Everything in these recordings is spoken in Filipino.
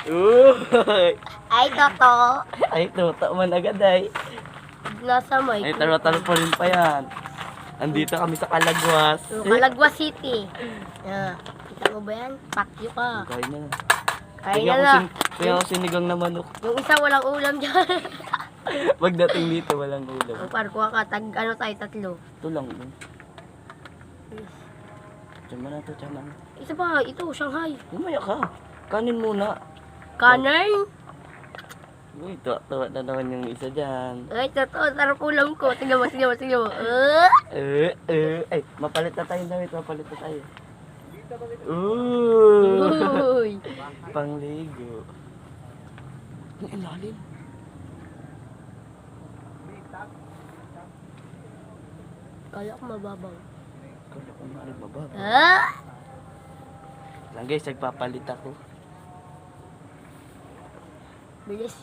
Uy! Ay, totoo. Ay, tuto man agad ay. Nasa may. Ay, taro-taro pa rin pa yan. Andito kami sa Calagwas. Calagua City. Kita mo ba yan? Pakyo ka. Kain na. Kain na na. Kaya ako sinigang na manok. Yung isa walang ulam dyan. Pagdating dito, walang ulam. O parkuha ka, ano tayo, tatlo. Ito lang. Tiyama na ito, tiyama na. Isa pa, ito, Shanghai. Umaya ka. Kanin muna. Kanin? Uy, tuwa na naman yung isa dyan. Ay, totoo, sarap ulam ko. Tingnan mo, tingnan mo, tingnan mo. Ay, mapalit na tayo damit, mapalit na tayo. Uy. Pangligo. Ang ilalim. Kala ko mababaw. Kala ko maalim mababa. Lang guys, nagpapalit ako. Bilis.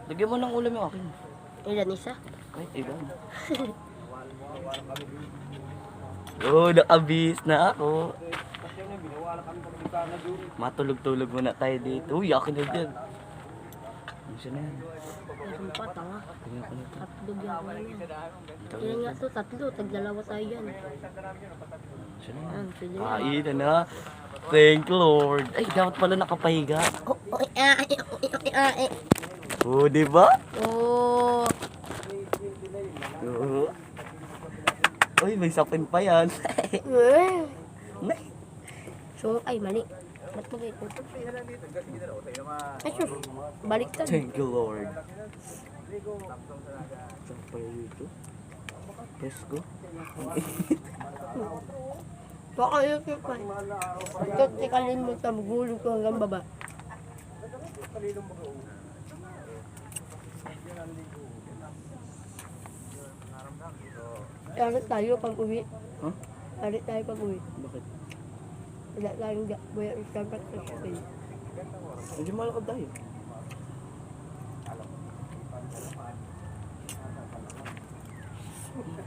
Lagyan mo ng ulam yung akin. Ilan isa? Ay, ilan. Oh, nakabis na ako. Matulog-tulog muna tayo dito. Uy, akin na dyan. Ano siya na yan? Meron pa, tanga. Tingnan ko na ito. Tatlo biya ko yan. Ilan nga to, tatlo. Tagdalawa tayo yan. Siya na yan. Sige na. Kain na. Thank you, Lord. Ay, dapat pala nakapahiga. Oh, di ba? Oh. Oo. Uy, may sapin pa yan. So, ay, mali. Ba't mo ganito? Ay, sus. Baliktad. Thank you, Lord. Saan pa yun dito? Pesko? Baka yun yun pa. Ito, tikalin mo sa magulog ko hanggang baba. Arit tayo pag uwi. Huh? Arit tayo pag uwi. Bakit? Wala tayong buya isagat sa sasay. Hindi malakad tayo.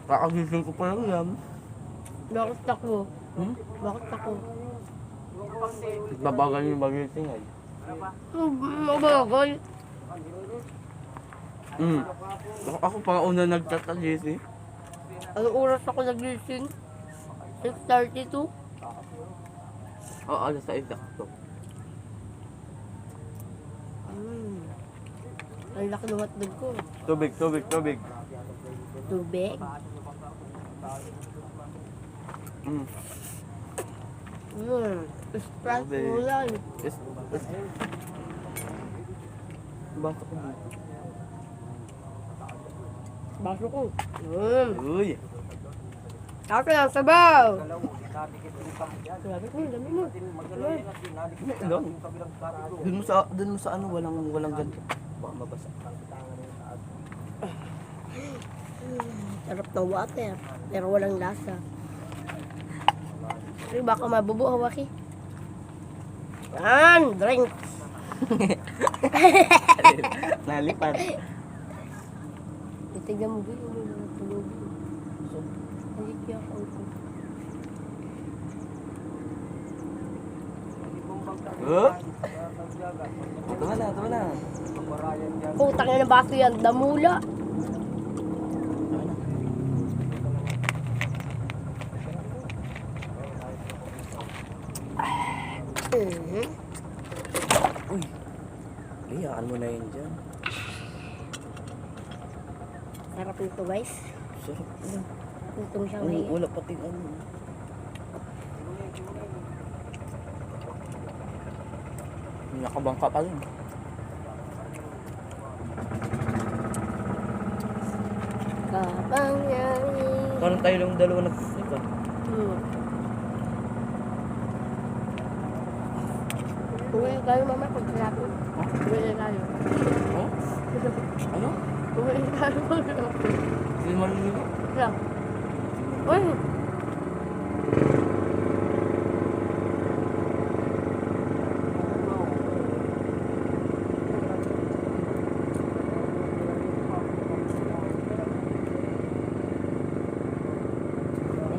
Kakagising ko pa lang yan. Bakit takbo? Hmm? Bakit takbo? Babagal yung magising ay. Mabagal. Ako pa una nagtatagising. Anong oras ako nagising? 6:32? Oo, alas sa exacto. Ang laki ng hotdog ko. Tubig. Tubig? Sprite Tubig. mo lang. Baso ko dito. Baso ko. Uy! Ako lang, sabaw! Grabe ko, dami mo. Ilan? Dun mo sa ano, walang ganito. Baka mabasa. Sarap ng water, pero walang lasa. Pero baka mabubo, hawaki. Yan, drink. Nalipad. Itignan mo ba yung mga tulog? Halik niya ako. Oh! Tama na. Putang na baso yan, damula. Uy! Iyakan mo na yun dyan. Sarap nito guys. Sarap na. Itong siyang ngayon. Wala pati ano. Nakabangka pa rin. Kapangyarihan. Parang tayo lang dalawa nagsipa. Uwi tayo mama pag sarapin. Uwi tayo. Oh? Ano? Uwi tayo pag sarapin. Hindi maliligo? Sarap. Uy!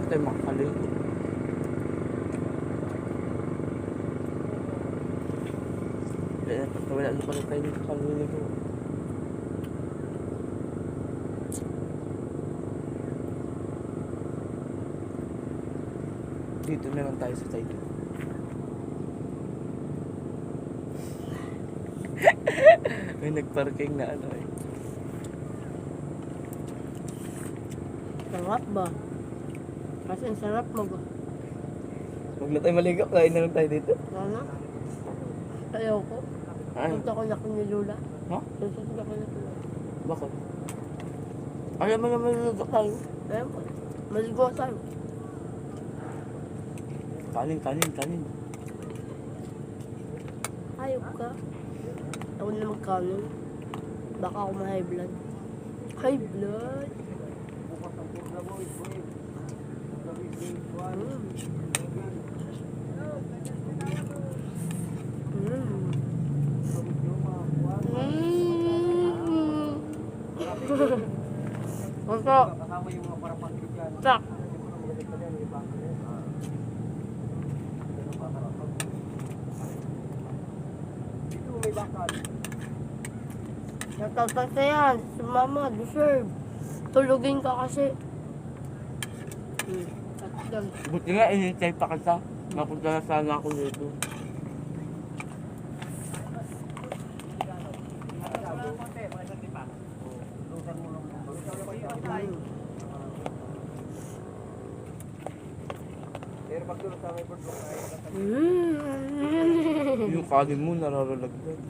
Tayo makakaligo. Wala na pala tayo dito kaliligo. Dito na lang tayo sa side. May nagparking na ano eh. Sarap ba? Kasi ang sarap mo ba? Huwag na tayo maligo, kain na lang tayo dito. Sana? Ayaw ko. Ay, Punta ko na ko ni Lola. ha? Punta ko na ko. Bakit? Ayaw mo naman maligo tayo. Ayaw ko. Maligo tayo. Kanin. Ayok ka. Ako na magkanon. Baka ako ma-high blood. High blood? Basta. Tak. Natawag ka yan. Si mama, deserve. Tulugin ka kasi. At Buti nga, inintay pa kita. Mapunta na sana ako dito. Yung kanin mo, nararalag doon.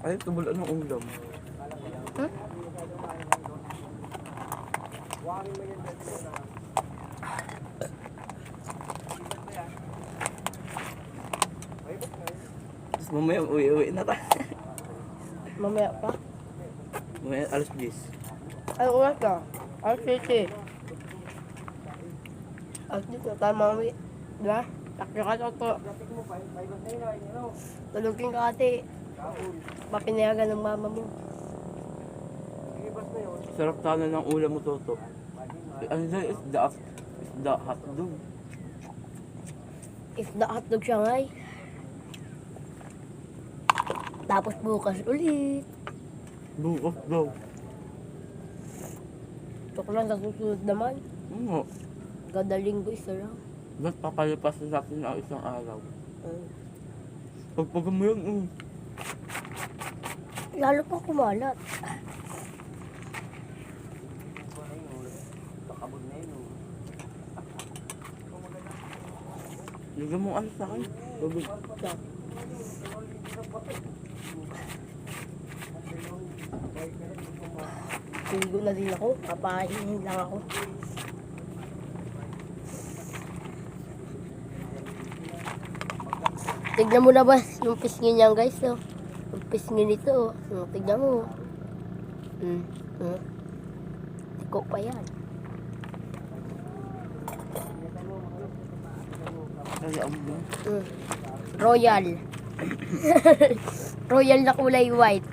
Ay, tubulan ng ulam. Huh? Tapos mamaya uwi na tayo. Mamaya pa? Mamaya alas 10. Ay, oras ka. Alas 7. Alas 10 na tayo mami. Diba? Takyo ka to. Tulugin ka kasi. Mapinayagan ng mama mo. Sarap sana ng ulam mo, Toto. Ano dyan? Isda hotdog. Isda hotdog siya ngay. Tapos bukas ulit. Bukas daw. Ito ko lang sa susunod naman. Oo. Kada linggo isa lang. Ba't papalipas na natin ang isang araw? Pagpagan mo yun, Lalo pa kumalat. Lagyan mo ano sa akin. Tubig. Ligo na din ako. Papahinhin lang ako. Tignan mo na ba yung pisngin niyan guys. Oh. Yung pisngin nito. Oh. Tignan mo. Tiko pa yan. Kaya ang mo. Royal. Royal na kulay white.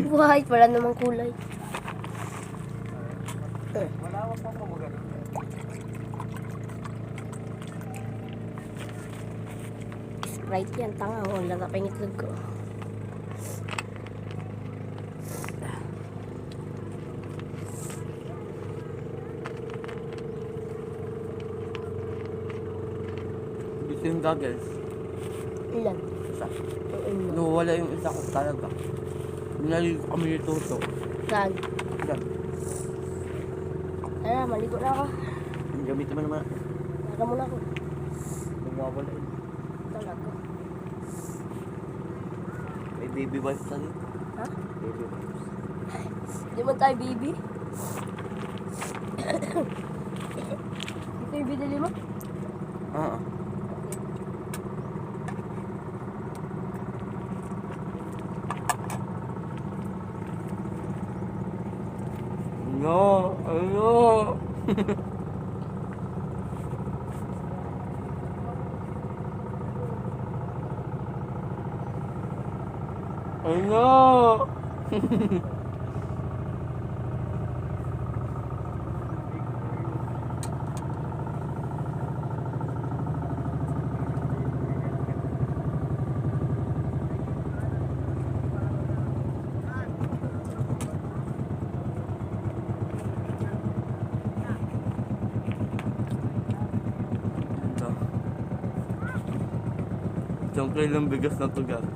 White, wala namang kulay. Sprite yan, tanga. Oh, lalaki ng itlog ko. Gusto yung goggles. Ilan? Isa. Ilan? Nawala yung isa ko talaga. Naligo kami ni Toto. Saan? Yan. Tara, maligo na ako. Gamitin mo naman. Tara muna ako. Nawawala yun. Talaga. May baby wipes na dito. Ha? Baby wipes. Di man tayo baby? Ito yung binili mo? Oo. No, ano? Ano? Isang kilong bigas na tugat.